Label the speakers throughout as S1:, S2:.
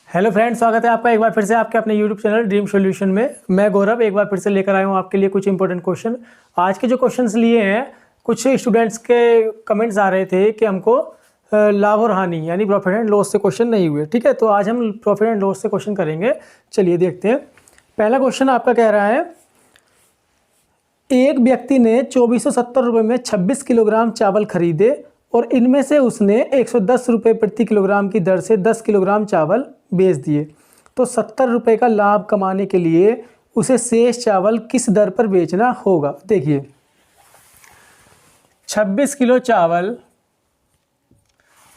S1: Hello friends, स्वागत है आपका एक बार फिर से आपके अपने यूट्यूब चैनल ड्रीम सॉल्यूशन में। मैं गौरव एक बार फिर से लेकर आया हूँ आपके लिए कुछ इंपॉर्टेंट क्वेश्चन। आज के जो क्वेश्चंस लिए हैं, कुछ स्टूडेंट्स के कमेंट्स आ रहे थे कि हमको लाभ और हानि यानी प्रॉफिट एंड लॉस से क्वेश्चन नहीं हुए। ठीक है, तो आज हम प्रॉफिट एंड लॉस से क्वेश्चन करेंगे। चलिए देखते हैं। पहला क्वेश्चन आपका कह रहा है, एक व्यक्ति ने 2470 रुपये में 26 किलोग्राम चावल खरीदे और इनमें से उसने 110 रुपये प्रति किलोग्राम की दर से 10 किलोग्राम चावल बेच दिए, तो 70 रुपये का लाभ कमाने के लिए उसे शेष चावल किस दर पर बेचना होगा। देखिए, 26 किलो चावल,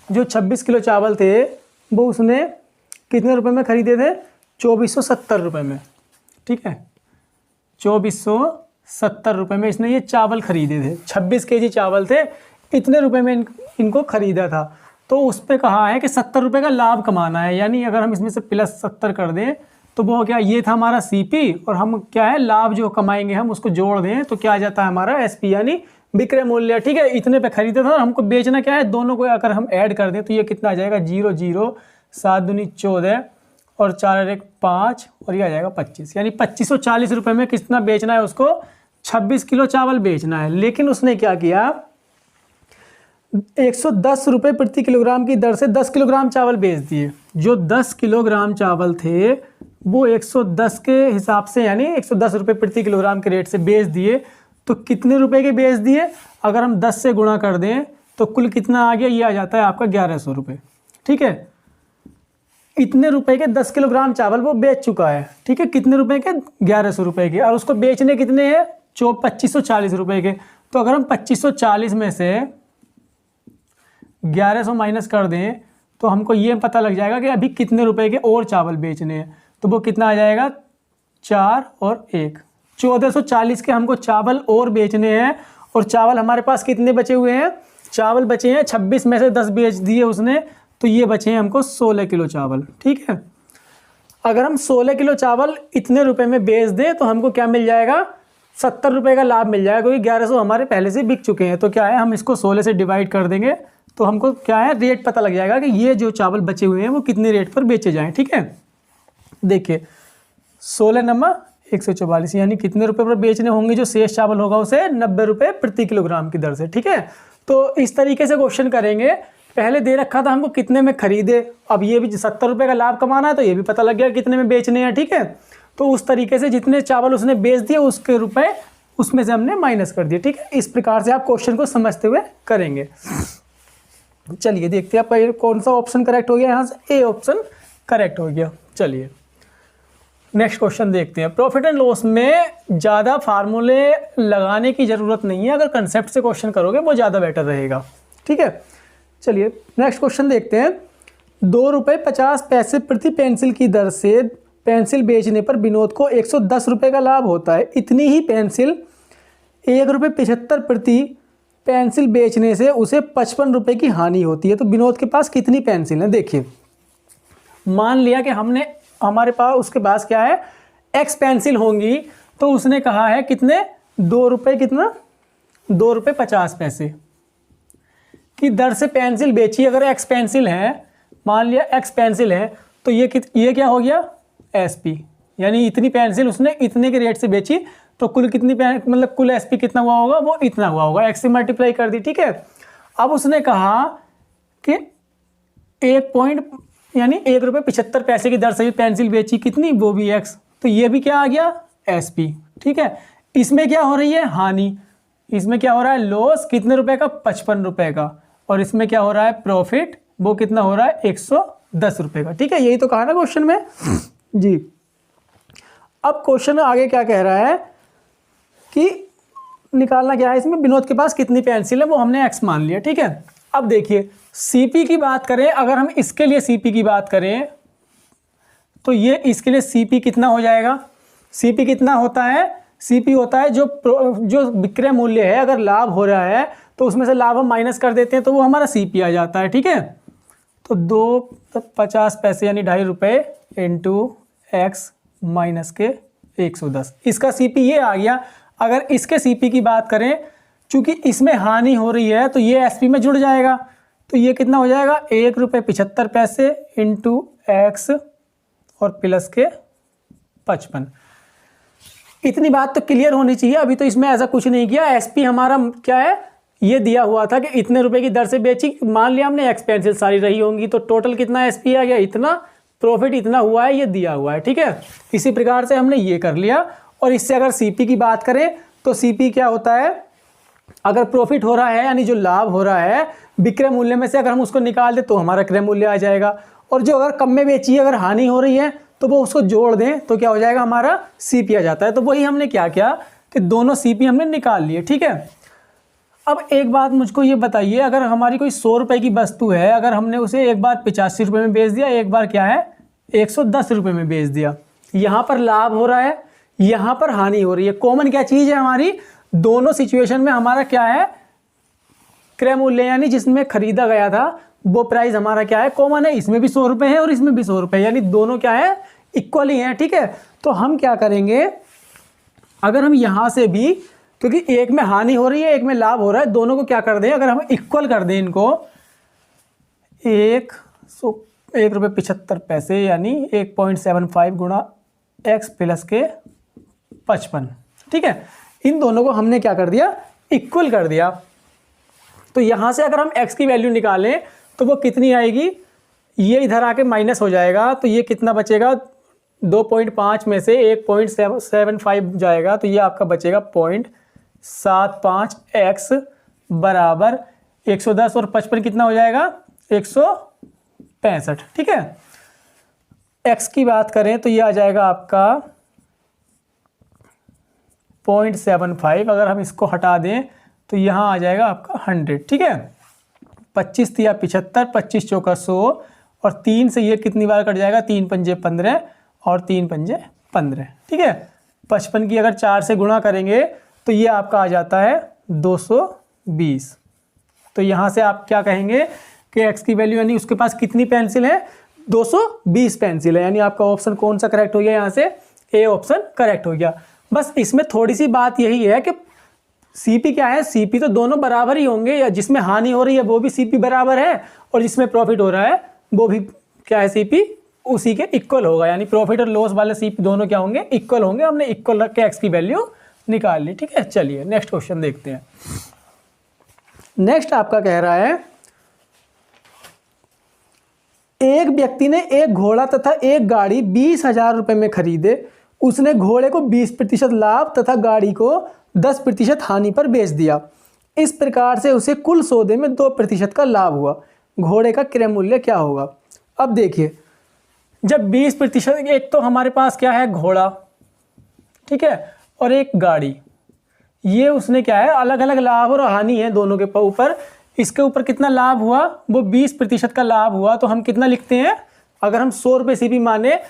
S1: जो 26 किलो चावल थे वो उसने कितने रुपए में खरीदे थे? 2470 रुपये में। ठीक है, 2470 रुपये में इसने ये चावल खरीदे थे। 26 केजी चावल थे, इतने रुपए में इनको खरीदा था। तो उस पर कहा है कि 70 रुपये का लाभ कमाना है, यानी अगर हम इसमें से प्लस 70 कर दें तो वो क्या, ये था हमारा सीपी, और हम क्या है लाभ जो कमाएंगे हम उसको जोड़ दें तो क्या आ जाता है हमारा एसपी यानी विक्रय मूल्य। ठीक है, इतने पे खरीदा था और हमको बेचना क्या है, दोनों को अगर हम ऐड कर दें तो ये कितना आ जाएगा, 0 0 7 दूनी 14 और 4 1 5 और ये आ जाएगा 25, यानी 2540 रुपये में कितना बेचना है उसको, 26 किलो चावल बेचना है। लेकिन उसने क्या किया, 110 रुपये प्रति किलोग्राम की दर से 10 किलोग्राम चावल बेच दिए। जो 10 किलोग्राम चावल थे वो 110 के हिसाब से यानी 110 रुपये प्रति किलोग्राम के रेट से बेच दिए। तो कितने रुपए के बेच दिए, अगर हम 10 से गुणा कर दें तो कुल कितना आ गया, ये आ जाता है आपका 1100 रुपये। ठीक है, इतने रुपए के 10 किलोग्राम चावल वो बेच चुका है। ठीक है, कितने रुपए के, 1100 रुपये के, और उसको बेचने कितने हैं, 2540 रुपये के। तो अगर हम 2540 में से 1100 माइनस कर दें तो हमको ये पता लग जाएगा कि अभी कितने रुपए के और चावल बेचने हैं। तो वो कितना आ जाएगा, 4 और 1, 1440 के हमको चावल और बेचने हैं। और चावल हमारे पास कितने बचे हुए हैं, चावल बचे हैं 26 में से 10 बेच दिए उसने, तो ये बचे हैं हमको 16 किलो चावल। ठीक है, अगर हम 16 किलो चावल इतने रुपए में बेच दें तो हमको क्या मिल जाएगा, 70 रुपये का लाभ मिल जाएगा, क्योंकि 1100 हमारे पहले से बिक चुके हैं। तो क्या है, हम इसको 16 से डिवाइड कर देंगे तो हमको क्या है, रेट पता लग जाएगा कि ये जो चावल बचे हुए हैं वो कितने रेट पर बेचे जाएं। ठीक है, देखिए 16 नंबर 144 यानी कितने रुपए पर बेचने होंगे, जो शेष चावल होगा उसे 90 रुपये प्रति किलोग्राम की दर से। ठीक है, तो इस तरीके से क्वेश्चन करेंगे। पहले दे रखा था हमको कितने में खरीदे, अब ये भी 70 रुपये का लाभ कमाना है तो ये भी पता लग गया कितने में बेचने हैं। ठीक है, तो उस तरीके से जितने चावल उसने बेच दिए उसके रुपए उसमें से हमने माइनस कर दिए। ठीक है, इस प्रकार से आप क्वेश्चन को समझते हुए करेंगे। चलिए देखते हैं आपका कौन सा ऑप्शन करेक्ट हो गया, यहाँ से ए ऑप्शन करेक्ट हो गया। चलिए नेक्स्ट क्वेश्चन देखते हैं। प्रॉफिट एंड लॉस में ज़्यादा फार्मूले लगाने की ज़रूरत नहीं है, अगर कंसेप्ट से क्वेश्चन करोगे वो ज़्यादा बेटर रहेगा। ठीक है, चलिए नेक्स्ट क्वेश्चन देखते हैं। 2 रुपये 50 पैसे प्रति पेंसिल की दर से पेंसिल बेचने पर विनोद को 110 रुपये का लाभ होता है। इतनी ही पेंसिल 1 रुपये 75 प्रति पेंसिल बेचने से उसे 55 रुपये की हानि होती है। तो विनोद के पास कितनी पेंसिल है, देखिए मान लिया कि हमारे पास उसके पास क्या है, एक्स पेंसिल होंगी, तो उसने कहा है कितने, 2 रुपये कितना, 2 रुपये 50 पैसे की दर से पेंसिल बेची। अगर एक्स पेंसिल है, मान लिया एक्स पेंसिल है, तो ये क्या हो गया, एसपी, यानी इतनी पेंसिल उसने इतने के रेट से बेची, तो कुल कितनी मतलब कुल एसपी कितना हुआ होगा, वो इतना हुआ होगा, एक्स से मल्टीप्लाई कर दी। ठीक है, अब उसने कहा कि 1 रुपये 75 पैसे की दर से पेंसिल बेची, कितनी, वो भी एक्स, तो ये भी क्या आ गया, एसपी। ठीक है, इसमें क्या हो रही है, हानि, इसमें क्या हो रहा है, लॉस, कितने रुपए का, 55 रुपये का, और इसमें क्या हो रहा है, प्रॉफिट, वो कितना हो रहा है, 110 रुपये का। ठीक है, यही तो कहा ना क्वेश्चन में जी। अब क्वेश्चन आगे क्या कह रहा है कि निकालना क्या है, इसमें विनोद के पास कितनी पेंसिल है, वो हमने एक्स मान लिया। ठीक है, अब देखिए सीपी की बात करें, अगर हम इसके लिए सीपी की बात करें तो ये इसके लिए सीपी कितना हो जाएगा, सीपी कितना होता है, सीपी होता है जो विक्रय मूल्य है, अगर लाभ हो रहा है तो उसमें से लाभ हम माइनस कर देते हैं तो वो हमारा सीपी आ जाता है। ठीक है, तो 2.50 पैसे यानी 2.5 रुपये इंटू एक्स माइनस के 110, इसका सीपी ये आ गया। अगर इसके सीपी की बात करें, चूंकि इसमें हानि हो रही है तो ये एसपी में जुड़ जाएगा, तो ये कितना हो जाएगा, 1 रुपये 75 पैसे इंटू एक्स और प्लस के 55। इतनी बात तो क्लियर होनी चाहिए। अभी तो इसमें ऐसा कुछ नहीं किया। एसपी हमारा क्या है, ये दिया हुआ था कि इतने रुपए की दर से बेची, मान लिया हमने एक्सपेंसेस सारी रही होंगी तो टोटल कितना एसपी आ गया, इतना, प्रॉफिट इतना हुआ है, ये दिया हुआ है। ठीक है, इसी प्रकार से हमने ये कर लिया। और इससे अगर सीपी की बात करें तो सीपी क्या होता है, अगर प्रॉफिट हो रहा है यानी जो लाभ हो रहा है विक्रय मूल्य में से अगर हम उसको निकाल दें तो हमारा क्रय मूल्य आ जाएगा। और जो अगर कम में बेची है, अगर हानि हो रही है तो वो उसको जोड़ दें तो क्या हो जाएगा, हमारा सीपी आ जाता है। तो वही हमने क्या किया कि दोनों सीपी हमने निकाल लिए। ठीक है, अब एक बात मुझको ये बताइए, अगर हमारी कोई 100 रुपये की वस्तु है, अगर हमने उसे एक बार 85 रुपये में बेच दिया, एक बार क्या है 110 रुपये में बेच दिया, यहाँ पर लाभ हो रहा है, यहाँ पर हानि हो रही है। कॉमन क्या चीज़ है हमारी, दोनों सिचुएशन में हमारा क्या है, क्रय मूल्य यानी जिसमें खरीदा गया था वो प्राइस हमारा क्या है, कॉमन है। इसमें भी 100 रुपये है और इसमें भी 100 रुपये, यानी दोनों क्या है, इक्वल ही हैं। ठीक है, तो हम क्या करेंगे, अगर हम यहाँ से भी, क्योंकि एक में हानि हो रही है एक में लाभ हो रहा है, दोनों को क्या कर दें, अगर हम इक्वल कर दें इनको, 1 रुपये 75 पैसे यानी 1.75 गुणा x प्लस के 55। ठीक है, इन दोनों को हमने क्या कर दिया, इक्वल कर दिया। तो यहाँ से अगर हम x की वैल्यू निकालें तो वो कितनी आएगी, ये इधर आके माइनस हो जाएगा, तो ये कितना बचेगा, 2.5 में से 1.75 जाएगा, तो ये आपका बचेगा 0.75 x बराबर 110 और 55 कितना हो जाएगा, 165। ठीक है, x की बात करें तो ये आ जाएगा आपका 0.75, अगर हम इसको हटा दें तो यहाँ आ जाएगा आपका 100। ठीक है, 25 तिया 75, 25 चौका 100 और 3 से ये कितनी बार कट जाएगा, 3 पंजे 15 और 3 पंजे 15। ठीक है, 55 की अगर 4 से गुणा करेंगे तो ये आपका आ जाता है 220। तो यहाँ से आप क्या कहेंगे कि x की वैल्यू यानी उसके पास कितनी पेंसिल है, 220 पेंसिल है, यानी आपका ऑप्शन कौन सा करेक्ट हो गया, यहाँ से ए ऑप्शन करेक्ट हो गया। बस इसमें थोड़ी सी बात यही है कि सीपी क्या है, सीपी तो दोनों बराबर ही होंगे, या जिसमें हानि हो रही है वो भी सीपी बराबर है और जिसमें प्रॉफिट हो रहा है वो भी क्या है, सीपी उसी के इक्वल होगा, यानी प्रॉफिट और लॉस वाले सीपी दोनों क्या होंगे, इक्वल होंगे। हमने इक्वल रख के एक्स की वैल्यू निकाल ली। ठीक है, चलिए नेक्स्ट क्वेश्चन देखते हैं। नेक्स्ट आपका कह रहा है, एक व्यक्ति ने एक घोड़ा तथा एक गाड़ी 20,000 रुपये में खरीदे। उसने घोड़े को 20% लाभ तथा गाड़ी को 10% हानि पर बेच दिया। इस प्रकार से उसे कुल सौदे में 2% का लाभ हुआ। घोड़े का क्रय मूल्य क्या होगा। अब देखिए, जब 20%, एक तो हमारे पास क्या है घोड़ा, ठीक है, और एक गाड़ी, ये उसने क्या है, अलग अलग लाभ और हानि है दोनों के ऊपर। इसके ऊपर कितना लाभ हुआ, वो 20% का लाभ हुआ, तो हम कितना लिखते हैं, अगर हम 100 रुपये सीपी माने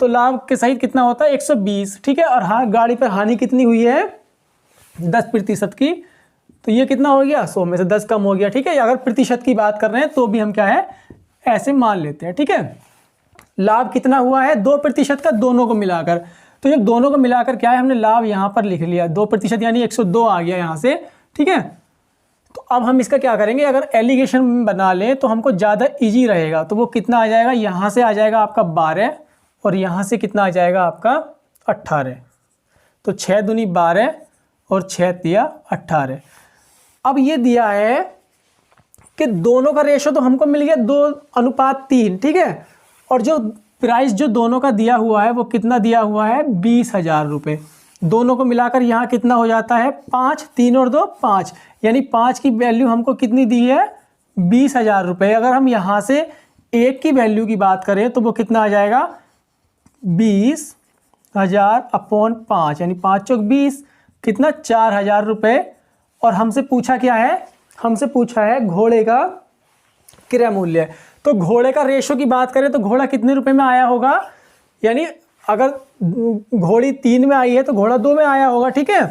S1: तो लाभ के सहित कितना होता है 120। ठीक है, और हाँ गाड़ी पर हानि कितनी हुई है 10% की, तो ये कितना हो गया, 100 में से 10 कम हो गया। ठीक है, अगर प्रतिशत की बात कर रहे हैं तो भी हम क्या है ऐसे मान लेते हैं। ठीक है, लाभ कितना हुआ है 2% का दोनों को मिलाकर, तो जब दोनों को मिलाकर क्या है, हमने लाभ यहाँ पर लिख लिया 2% यानी 102 आ गया यहाँ से। ठीक है, तो अब हम इसका क्या करेंगे, अगर एलिगेशन बना लें तो हमको ज़्यादा इजी रहेगा। तो वो कितना आ जाएगा, यहाँ से आ जाएगा आपका 12 और यहाँ से कितना आ जाएगा आपका 18। तो 6 दूनी 12 और 6 तिया 18। अब ये दिया है कि दोनों का रेशो तो हमको मिल गया 2:3। ठीक है, और जो प्राइस जो दोनों का दिया हुआ है वो कितना दिया हुआ है 20,000 रुपये। दोनों को मिलाकर यहाँ कितना हो जाता है 5, 3 और 2 5, यानी 5 की वैल्यु हमको कितनी दी है 20,000 रुपये। अगर हम यहाँ से एक की वैल्यू की बात करें तो वो कितना आ जाएगा 20,000/5, यानी 5 चौक 20, कितना 4,000 रुपये। और हमसे पूछा क्या है, हमसे पूछा है घोड़े का क्रय मूल्य। तो घोड़े का रेशो की बात करें तो घोड़ा कितने रुपए में आया होगा, यानी अगर घोड़ी 3 में आई है तो घोड़ा 2 में आया होगा। ठीक है,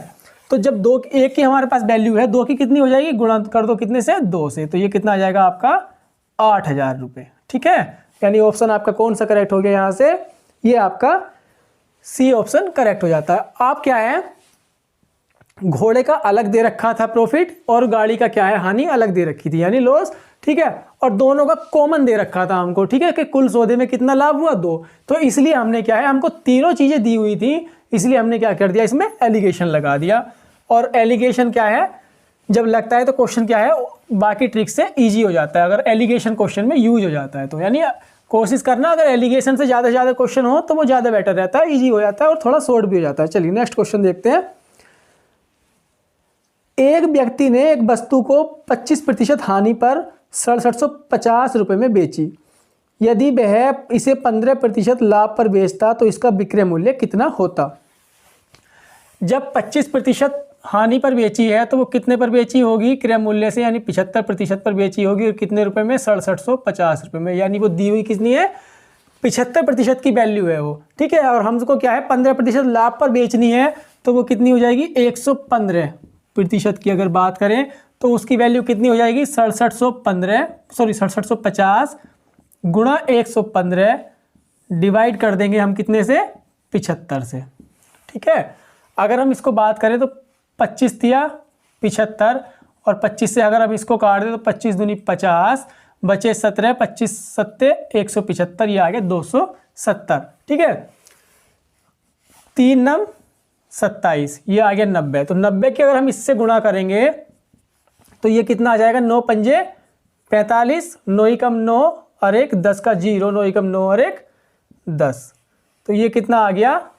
S1: तो जब 2 1 की हमारे पास वैल्यू है, 2 की कितनी हो जाएगी, गुणा कर दो कितने से 2 से, तो ये कितना आ जाएगा आपका 8,000 रुपये। ठीक है, यानी ऑप्शन आपका कौन सा करेक्ट हो गया, यहाँ से ये आपका सी ऑप्शन करेक्ट हो जाता है। आप क्या है घोड़े का अलग दे रखा था प्रॉफिट और गाड़ी का क्या है हानि अलग दे रखी थी यानी लॉस, ठीक है। और दोनों का कॉमन दे रखा था हमको, ठीक है, कि कुल सौदे में कितना लाभ हुआ 2। तो इसलिए हमने क्या है, हमको तीनों चीज़ें दी हुई थी, इसलिए हमने क्या कर दिया, इसमें एलिगेशन लगा दिया। और एलिगेशन क्या है, जब लगता है तो क्वेश्चन क्या है बाकी ट्रिक से ईजी हो जाता है, अगर एलिगेशन क्वेश्चन में यूज हो जाता है तो। यानी कोशिश करना अगर एलिगेशन से ज़्यादा क्वेश्चन हो तो वो ज़्यादा बेटर रहता है, ईजी हो जाता है और थोड़ा शॉर्ट भी हो जाता है। चलिए नेक्स्ट क्वेश्चन देखते हैं। एक व्यक्ति ने एक वस्तु को 25% हानि पर 6750 रुपये में बेची। यदि वह इसे 15% लाभ पर बेचता तो इसका विक्रय मूल्य कितना होता। जब 25% हानि पर बेची है तो वो कितने पर बेची होगी, क्रय मूल्य से, यानी 75% पर बेची होगी। और कितने रुपए में, 6750 रुपये में। यानी वो दी हुई कितनी है, 75% की वैल्यू है वो, ठीक है। और हमको क्या है 15% लाभ पर बेचनी है तो वो कितनी हो जाएगी, 115% की अगर बात करें तो उसकी वैल्यू कितनी हो जाएगी, 6750 गुणा 115 डिवाइड कर देंगे हम कितने से, 75 से, ठीक है। अगर हम इसको बात करें तो 25 दिया 75 और 25 से अगर हम इसको काट दें तो 25 दूनी 50 बचे 17, 25 सत्ते 175, ये आ गया 270, ठीक है। 3 नम 27, ये आ गया 90। तो 90 के अगर हम इससे गुणा करेंगे तो ये कितना आ जाएगा, 9 पंजे 45, 9 एकम 9 और 1 10 का 0, 9 एकम 9 और 1 10। तो ये कितना आ गया,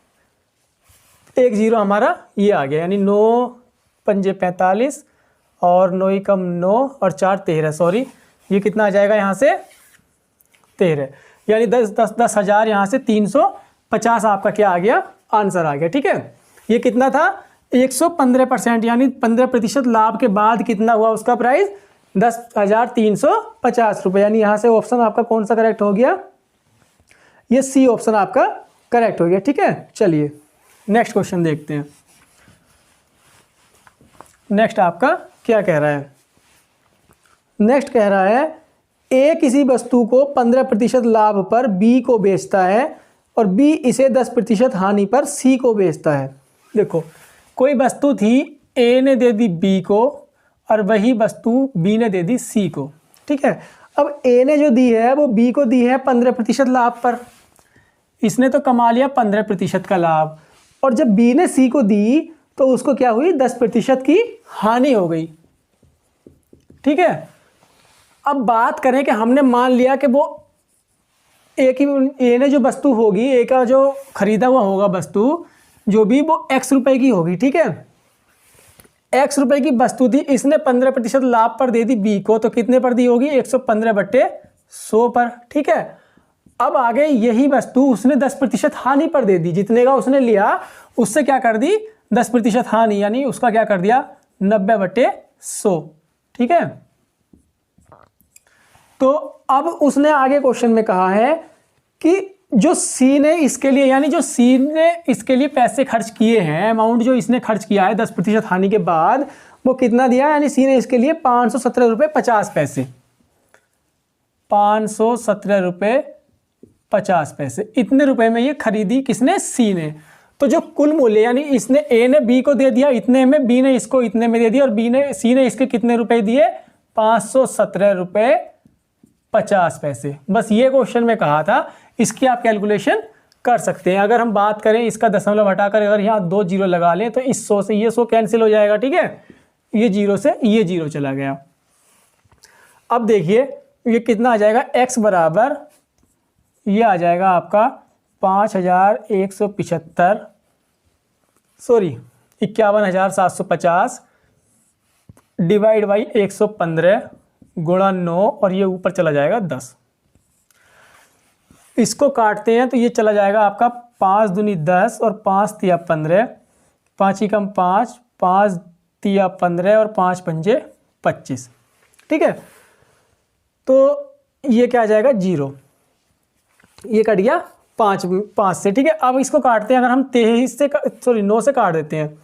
S1: 1 0 हमारा ये आ गया, यानी 9 पंजे 45 और 9 एकम 9 और 4 13, सॉरी ये कितना आ जाएगा यहाँ से 13, यानी 10 हज़ार यहाँ से 350 आपका क्या आ गया, आंसर आ गया, ठीक है। ये कितना था, 115%, यानी 15% लाभ के बाद कितना हुआ उसका प्राइस, 10,350 रुपये। यानी यहाँ से ऑप्शन आपका कौन सा करेक्ट हो गया, ये सी ऑप्शन आपका करेक्ट हो गया, ठीक है। चलिए नेक्स्ट क्वेश्चन देखते हैं। नेक्स्ट आपका क्या कह रहा है, नेक्स्ट कह रहा है ए किसी वस्तु को 15% लाभ पर बी को बेचता है और बी इसे 10% हानि पर सी को बेचता है। देखो कोई वस्तु थी, ए ने दे दी बी को और वही वस्तु बी ने दे दी सी को, ठीक है। अब ए ने जो दी है वो बी को दी है 15% लाभ पर, इसने तो कमा लिया 15% का लाभ, और जब बी ने सी को दी तो उसको क्या हुई, 10% की हानि हो गई, ठीक है। अब बात करें कि हमने मान लिया कि वो ए ने जो वस्तु होगी, ए का जो खरीदा हुआ होगा वस्तु जो भी, वो x रुपए की होगी, ठीक है। x रुपए की वस्तु थी, इसने 15% लाभ पर दे दी बी को, तो कितने पर दी होगी, 115/100 पर, ठीक है। अब आगे यही वस्तु उसने 10% हानि पर दे दी, जितने का उसने लिया उससे क्या कर दी 10% हानि, यानी उसका क्या कर दिया 90/100, ठीक है। तो अब उसने आगे क्वेश्चन में कहा है कि जो सी ने इसके लिए, यानी जो सी ने इसके लिए पैसे खर्च किए हैं, अमाउंट जो इसने खर्च किया है 10% हानि के बाद, वो कितना दिया, यानी सी ने इसके लिए 517 रुपये 50 पैसे, 517 रुपये 50 पैसे, इतने रुपए में ये खरीदी किसने, सी ने। तो जो कुल मूल्य, यानी इसने ए ने बी को दे दिया इतने में, बी ने इसको इतने में दे दिया, और बी ने सी ने इसके कितने रुपए दिए, 517 रुपये 50 पैसे। बस ये क्वेश्चन में कहा था, इसकी आप कैलकुलेशन कर सकते हैं। अगर हम बात करें इसका दशमलव हटाकर अगर यहाँ 2 जीरो लगा लें तो इस 100 से ये 100 कैंसिल हो जाएगा, ठीक है। ये जीरो से ये जीरो चला गया। अब देखिए ये कितना आ जाएगा, x बराबर ये आ जाएगा आपका 51,175, सॉरी 51,750 डिवाइड बाई 115 गुणा 9 और ये ऊपर चला जाएगा 10। इसको काटते हैं तो ये चला जाएगा आपका 5 दूनी 10 और 5 तिया 15, 5 एकम 5, 5 तिया 15 और 5 पंजे 25, ठीक है। तो ये क्या आ जाएगा 0, ये कट गया 5 से, ठीक है। अब इसको काटते हैं, अगर हम 23 से सॉरी 9 से काट देते हैं,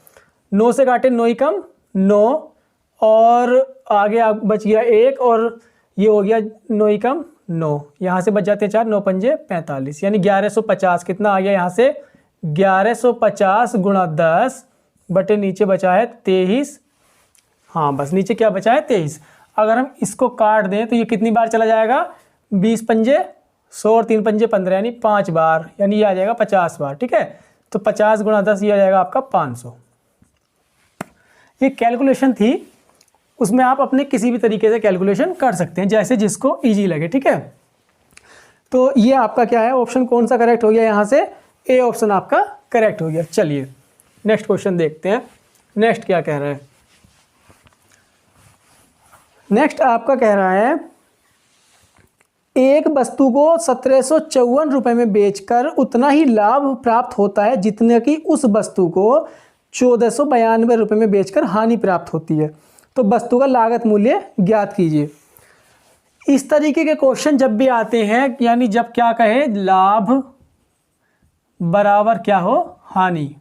S1: 9 से काटे 9 एकम 9 और आगे बच गया 1 और ये हो गया 9 एकम 9, यहाँ से बच जाते हैं 4, 9 पंजे 45, यानी 1150 कितना आ गया यहाँ से, 1150 गुणा 10 बटे नीचे बचा है 23। हाँ बस नीचे क्या बचा है 23। अगर हम इसको काट दें तो ये कितनी बार चला जाएगा, 20 पंजे 100 और 3 पंजे 15 यानी 5 बार, यानी ये आ जाएगा 50 बार। ठीक है, तो 50 गुणा 10 ये आ जाएगा आपका 500। ये कैलकुलेशन थी, उसमें आप अपने किसी भी तरीके से कैलकुलेशन कर सकते हैं जैसे जिसको ईजी लगे। ठीक है, तो ये आपका क्या है, ऑप्शन कौन सा करेक्ट हो गया, यहाँ से ए ऑप्शन आपका करेक्ट हो गया। चलिए नेक्स्ट क्वेश्चन देखते हैं, नेक्स्ट क्या कह रहा है। नेक्स्ट आपका कह रहा है एक वस्तु को 1754 रुपये में बेचकर उतना ही लाभ प्राप्त होता है जितने की उस वस्तु को 1492 रुपये में बेचकर हानि प्राप्त होती है, तो वस्तु का लागत मूल्य ज्ञात कीजिए। इस तरीके के क्वेश्चन जब भी आते हैं, यानी जब क्या कहे लाभ बराबर क्या हो हानि,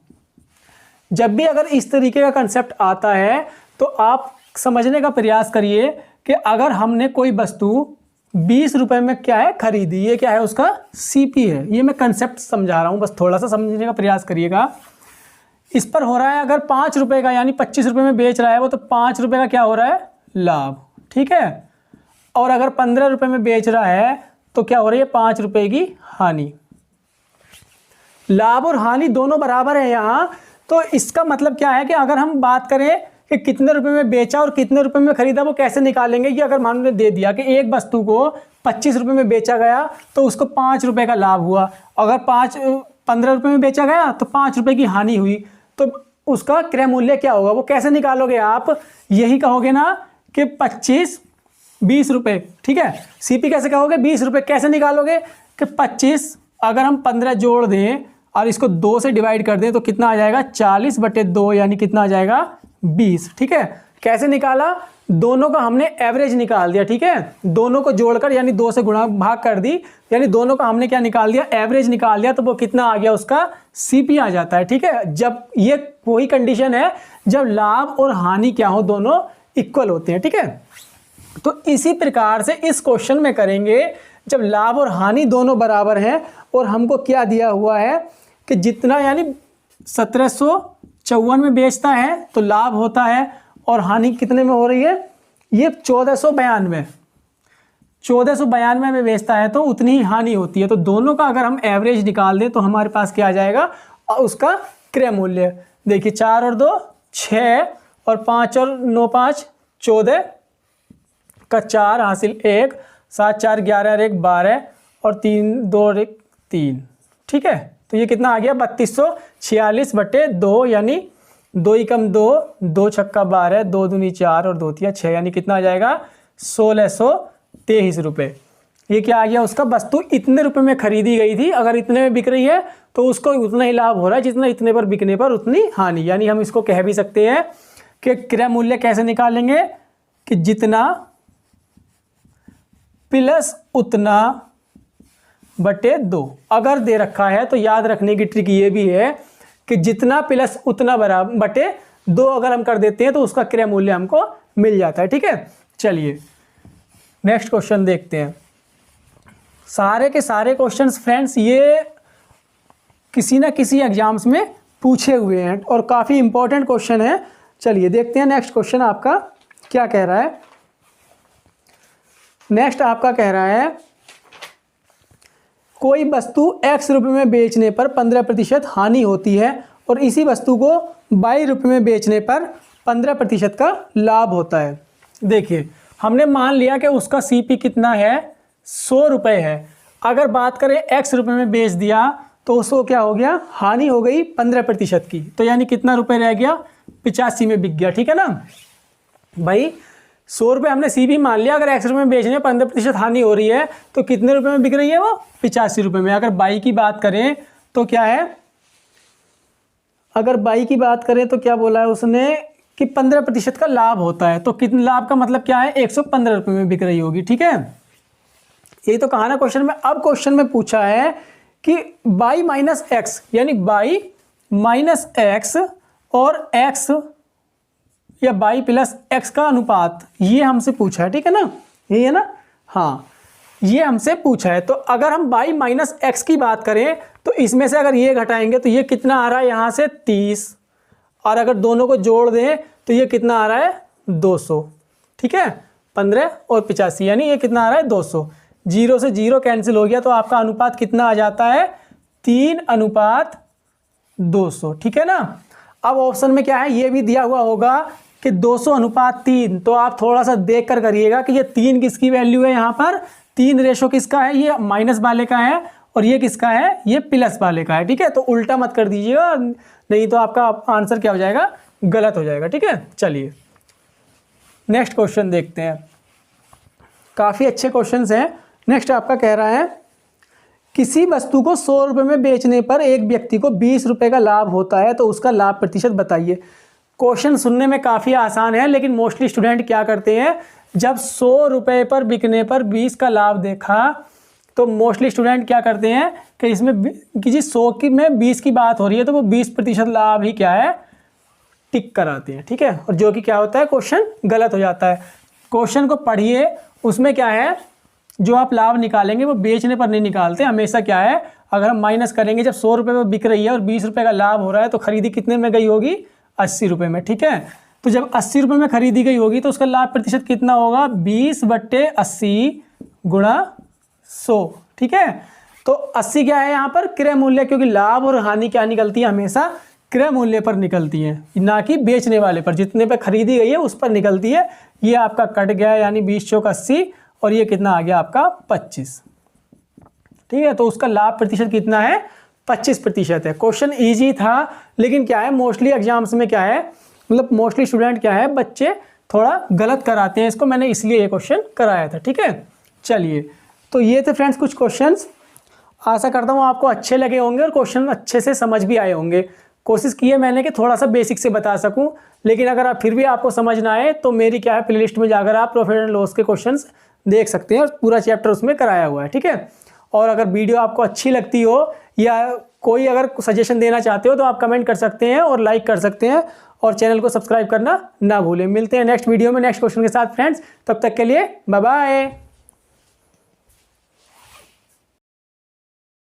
S1: जब भी अगर इस तरीके का कंसेप्ट आता है तो आप समझने का प्रयास करिए कि अगर हमने कोई वस्तु 20 रुपये में क्या है खरीदी, ये क्या है उसका सीपी है। ये मैं कंसेप्ट समझा रहा हूँ, बस थोड़ा सा समझने का प्रयास करिएगा। इस पर हो रहा है अगर 5 रुपये का, यानी 25 रुपये में बेच रहा है वो, तो 5 रुपये का क्या हो रहा है लाभ। ठीक है, और अगर 15 रुपये में बेच रहा है तो क्या हो रही है 5 रुपये की हानि। लाभ और हानि दोनों बराबर है यहाँ, तो इसका मतलब क्या है कि अगर हम बात करें कि कितने रुपए में बेचा और कितने रुपए में खरीदा, वो कैसे निकालेंगे। ये अगर मान लो दे दिया कि एक वस्तु को 25 रुपये में बेचा गया तो उसको 5 रुपये का लाभ हुआ, अगर 15 रुपये में बेचा गया तो 5 रुपये की हानि हुई, तो उसका क्रय मूल्य क्या होगा, वो कैसे निकालोगे आप। यही कहोगे ना कि 25 20 रुपये। ठीक है, सीपी कैसे कहोगे 20 रुपये, कैसे निकालोगे कि 25 अगर हम 15 जोड़ दें और इसको 2 से डिवाइड कर दें तो कितना आ जाएगा 40 बटे 2, यानी कितना आ जाएगा 20। ठीक है, कैसे निकाला, दोनों का हमने एवरेज निकाल दिया। ठीक है, दोनों को जोड़कर यानी 2 से गुणा भाग कर दी, यानी दोनों का हमने क्या निकाल दिया एवरेज निकाल दिया, तो वो कितना आ गया उसका सीपी आ जाता है। ठीक है, जब ये वही कंडीशन है जब लाभ और हानि क्या हो दोनों इक्वल होते हैं। ठीक है, तो इसी प्रकार से इस क्वेश्चन में करेंगे जब लाभ और हानि दोनों बराबर हैं और हमको क्या दिया हुआ है कि जितना यानी 1754 में बेचता है तो लाभ होता है और हानि कितने में हो रही है, ये 1492 में बेचता है तो उतनी ही हानि होती है। तो दोनों का अगर हम एवरेज निकाल दें तो हमारे पास क्या आ जाएगा उसका क्रय मूल्य। देखिए 4 और 2 6 और 5 और 9 5 14 का 4 हासिल 1, 7 4 11 और 1 12 और 3 2 और 1 3। ठीक है, तो ये कितना आ गया 3246 बटे 2, यानी 2 ही कम 2, 2 छक्का 12, 2 दूनी 4 और 2 तिया 6, यानी कितना आ जाएगा 1623 रुपये। ये क्या आ गया उसका वस्तु इतने रुपए में खरीदी गई थी, अगर इतने में बिक रही है तो उसको उतना ही लाभ हो रहा है जितना इतने पर बिकने पर उतनी हानि। यानी हम इसको कह भी सकते हैं कि क्रय मूल्य कैसे निकालेंगे कि जितना प्लस उतना बटे 2। अगर दे रखा है तो याद रखने की ट्रिक ये भी है कि जितना प्लस उतना बराबर बटे 2 अगर हम कर देते हैं तो उसका क्रय मूल्य हमको मिल जाता है। ठीक है, चलिए नेक्स्ट क्वेश्चन देखते हैं। सारे के सारे क्वेश्चंस फ्रेंड्स ये किसी ना किसी एग्जाम्स में पूछे हुए हैं और काफ़ी इंपॉर्टेंट क्वेश्चन है। चलिए देखते हैं नेक्स्ट क्वेश्चन आपका क्या कह रहा है। नेक्स्ट आपका कह रहा है कोई वस्तु x रुपये में बेचने पर 15% हानि होती है और इसी वस्तु को y रुपये में बेचने पर 15% का लाभ होता है। देखिए हमने मान लिया कि उसका सीपी कितना है 100 रुपये है। अगर बात करें x रुपये में बेच दिया तो उसको क्या हो गया हानि हो गई 15% की, तो यानी कितना रुपये रह गया 85 में बिक गया। ठीक है ना भाई, 100 रुपये हमने सीपी मान लिया, अगर x रुपये में बेचने 15% हानि हो रही है तो कितने रुपये में बिक रही है वो 85 रुपये में। अगर बाई की बात करें तो क्या है, अगर बाई की बात करें तो क्या बोला है उसने कि 15% का लाभ होता है, तो कितने लाभ का मतलब क्या है 115 रुपये में बिक रही होगी। ठीक है, यही तो कहा ना क्वेश्चन में। अब क्वेश्चन में पूछा है कि बाई माइनस एक्स, यानी बाई माइनस एक्स और एक्स या बाई प्लस एक्स का अनुपात, ये हमसे पूछा है। ठीक है ना, यही है ना, हाँ ये हमसे पूछा है। तो अगर हम बाई माइनस एक्स की बात करें तो इसमें से अगर ये घटाएंगे तो ये कितना आ रहा है यहाँ से 30, और अगर दोनों को जोड़ दें तो ये कितना आ रहा है 200, ठीक है। 15 और 85 यानी ये कितना आ रहा है 200। 0 से 0 कैंसिल हो गया तो आपका अनुपात कितना आ जाता है 3:200, ठीक है ना। अब ऑप्शन में क्या है, ये भी दिया हुआ होगा कि 200:3, तो आप थोड़ा सा देख कर करिएगा कि ये 3 किसकी वैल्यू है, यहाँ पर 3 रेशो किसका है, ये माइनस वाले का है और ये किसका है, ये प्लस वाले का है, ठीक है। तो उल्टा मत कर दीजिएगा, नहीं तो आपका आंसर क्या हो जाएगा, गलत हो जाएगा, ठीक है। चलिए नेक्स्ट क्वेश्चन देखते हैं, काफ़ी अच्छे क्वेश्चंस हैं। नेक्स्ट आपका कह रहा है किसी वस्तु को 100 रुपये में बेचने पर एक व्यक्ति को 20 रुपये का लाभ होता है तो उसका लाभ प्रतिशत बताइए। क्वेश्चन सुनने में काफ़ी आसान है, लेकिन मोस्टली स्टूडेंट क्या करते हैं, जब 100 रुपये पर बिकने पर 20 का लाभ देखा तो मोस्टली स्टूडेंट क्या करते हैं कि इसमें किसी 100 की में 20 की बात हो रही है तो वो 20% लाभ ही क्या है टिक कराते हैं, ठीक है। और जो कि क्या होता है, क्वेश्चन गलत हो जाता है। क्वेश्चन को पढ़िए, उसमें क्या है, जो आप लाभ निकालेंगे वो बेचने पर नहीं निकालते, हमेशा क्या है, अगर हम माइनस करेंगे, जब 100 रुपये में बिक रही है और 20 रुपये का लाभ हो रहा है तो खरीदी कितने में गई होगी, 80 रुपये में, ठीक है। तो जब 80 रुपये में खरीदी गई होगी तो उसका लाभ प्रतिशत कितना होगा, 20/80 गुणा 100, ठीक है। तो 80 क्या है यहाँ पर, क्रय मूल्य, क्योंकि लाभ और हानि क्या निकलती है, हमेशा क्रय मूल्य पर निकलती है, ना कि बेचने वाले पर, जितने पे खरीदी गई है उस पर निकलती है। ये आपका कट गया, यानी 20 चौक 80 और ये कितना आ गया आपका 25, ठीक है। तो उसका लाभ प्रतिशत कितना है, 25% है। क्वेश्चन ईजी था, लेकिन क्या है, मोस्टली एग्जाम्स में क्या है, मतलब मोस्टली स्टूडेंट क्या है, बच्चे थोड़ा गलत कराते हैं इसको, मैंने इसलिए ये क्वेश्चन कराया था, ठीक है। चलिए, तो ये थे फ्रेंड्स कुछ क्वेश्चंस, आशा करता हूँ आपको अच्छे लगे होंगे और क्वेश्चन अच्छे से समझ भी आए होंगे। कोशिश की है मैंने कि थोड़ा सा बेसिक से बता सकूं, लेकिन अगर आप फिर भी आपको समझ ना आए तो मेरी क्या है, प्लेलिस्ट में जाकर आप प्रॉफिट एंड लॉस के क्वेश्चंस देख सकते हैं और पूरा चैप्टर उसमें कराया हुआ है, ठीक है। और अगर वीडियो आपको अच्छी लगती हो या कोई अगर सजेशन देना चाहते हो तो आप कमेंट कर सकते हैं और लाइक कर सकते हैं और चैनल को सब्सक्राइब करना ना भूलें। मिलते हैं नेक्स्ट वीडियो में नेक्स्ट क्वेश्चन के साथ फ्रेंड्स, तब तक के लिए बाय बाय।